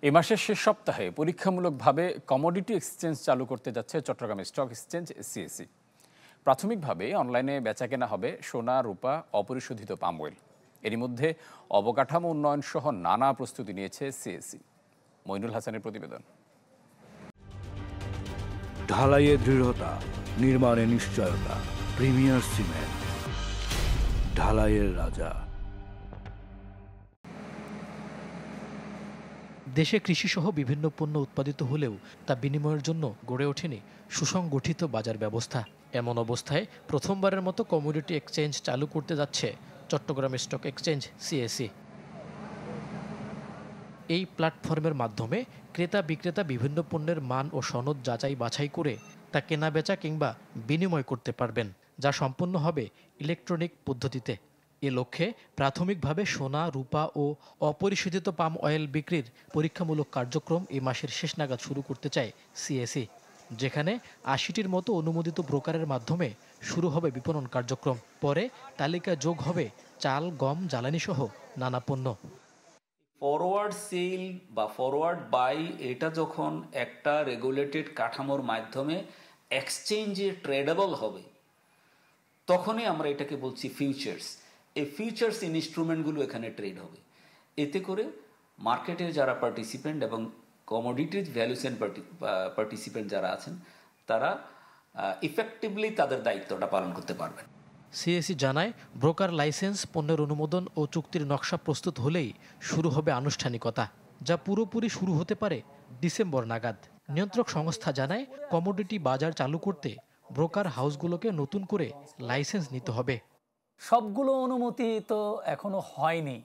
এ মাসের শেষ সপ্তাহে পরীক্ষামূলকভাবে কমোডিটি এক্সচেঞ্জ চালু করতে যাচ্ছে চট্টগ্রাম স্টক এক্সচেঞ্জ সিএসই। প্রাথমিকভাবে অনলাইনে বেচাকেনা হবে সোনা, রূপা, অপরিশোধিত পাম অয়েল। এরই মধ্যে অবকাঠামো উন্নয়ন সহ নানা প্রস্তুতি নিয়েছে সিএসই। মইনুল হাসানের প্রতিবেদন। ঢালাইয়ে দৃঢ়তা, নির্মাণে নিশ্চয়তা, প্রিমিয়ার সিমেন্ট, ঢালাইয়ের রাজা। দেশে কৃষিসহ বিভিন্ন পণ্য উৎপাদিত হলেও তা বিনিময়ের জন্য গড়ে ওঠেনি সুসংগঠিত বাজার ব্যবস্থা। এমন অবস্থায় প্রথমবারের মতো কমোডিটি এক্সচেঞ্জ চালু করতে যাচ্ছে চট্টগ্রাম স্টক এক্সচেঞ্জ সিএসই। এই প্ল্যাটফর্মের মাধ্যমে ক্রেতা বিক্রেতা বিভিন্ন পণ্যের মান ও সনদ যাচাই বাছাই করে তা কেনাবেচা কিংবা বিনিময় করতে পারবেন, যা সম্পন্ন হবে ইলেকট্রনিক পদ্ধতিতে। এ লক্ষ্যে প্রাথমিকভাবে সোনা, রূপা ও অপরিশোধিত পাম অয়েল বিক্রির পরীক্ষামূলক কার্যক্রম এই মাসের শেষ নাগাদ শুরু করতে চায় সিএসই, যেখানে ৮০টির মতো অনুমোদিত ব্রোকারের মাধ্যমে শুরু হবে বিপণন কার্যক্রম। পরে তালিকায় যোগ হবে চাল, গম, জ্বালানি সহ নানা পণ্য। ফরওয়ার্ড সেল বা ফরওয়ার্ড বাই এটা যখন একটা রেগুলেটেড কাঠামোর মাধ্যমে এক্সচেঞ্জে ট্রেডেবল হবে, তখনই আমরা এটাকে বলছি ফিউচার্স। এই ফিউচার্স ইনস্ট্রুমেন্টগুলো এখানে ট্রেড হবে। এতে করে মার্কেটের যারা পার্টিসিপেন্ট এবং কমোডিটিজ ভ্যালুয়েশন পার্টিসিপেন্ট যারা আছেন, তারা ইফেক্টিভলি তাদের দায়িত্বটা পালন করতে পারবেন। সিএসই জানায়, ব্রোকার লাইসেন্স, পণ্যের অনুমোদন ও চুক্তির নকশা প্রস্তুত হলেই শুরু হবে আনুষ্ঠানিকতা, যা পুরোপুরি শুরু হতে পারে ডিসেম্বর নাগাদ। নিয়ন্ত্রক সংস্থা জানায়, কমোডিটি বাজার চালু করতে ব্রোকার হাউসগুলোকে নতুন করে লাইসেন্স নিতে হবে। সবগুলো অনুমতি তো এখনো হয়নি।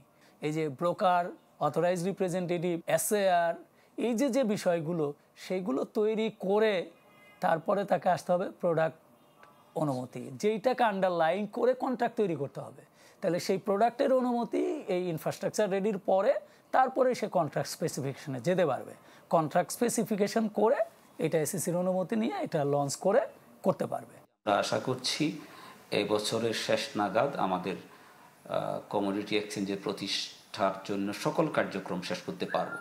এই যে ব্রোকার, অথরাইজ রিপ্রেজেন্টেটিভ, এসএআর, এই যে বিষয়গুলো, সেইগুলো তৈরি করে তারপরে তাকে আসতে হবে প্রোডাক্ট অনুমতি, যেইটাকে আন্ডারলাইন করে কন্ট্রাক্ট তৈরি করতে হবে। তাহলে সেই প্রোডাক্টের অনুমতি এই ইনফ্রাস্ট্রাকচার রেডির পরে তারপরে সে কন্ট্রাক্ট স্পেসিফিকেশনে যেতে পারবে। কন্ট্রাক্ট স্পেসিফিকেশন করে এটা এসএসির অনুমতি নিয়ে এটা লঞ্চ করতে পারবে। আশা করছি এই বছরের শেষ নাগাদ আমাদের কমোডিটি এক্সচেঞ্জের প্রতিষ্ঠার জন্য সকল কার্যক্রম শেষ করতে পারব।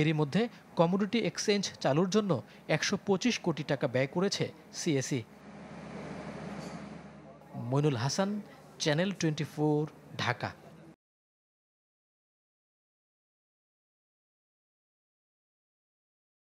এরই মধ্যে কমোডিটি এক্সচেঞ্জ চালুর জন্য ১২৫ কোটি টাকা ব্যয় করেছে সিএসই। মইনুল হাসান, চ্যানেল 24, ঢাকা।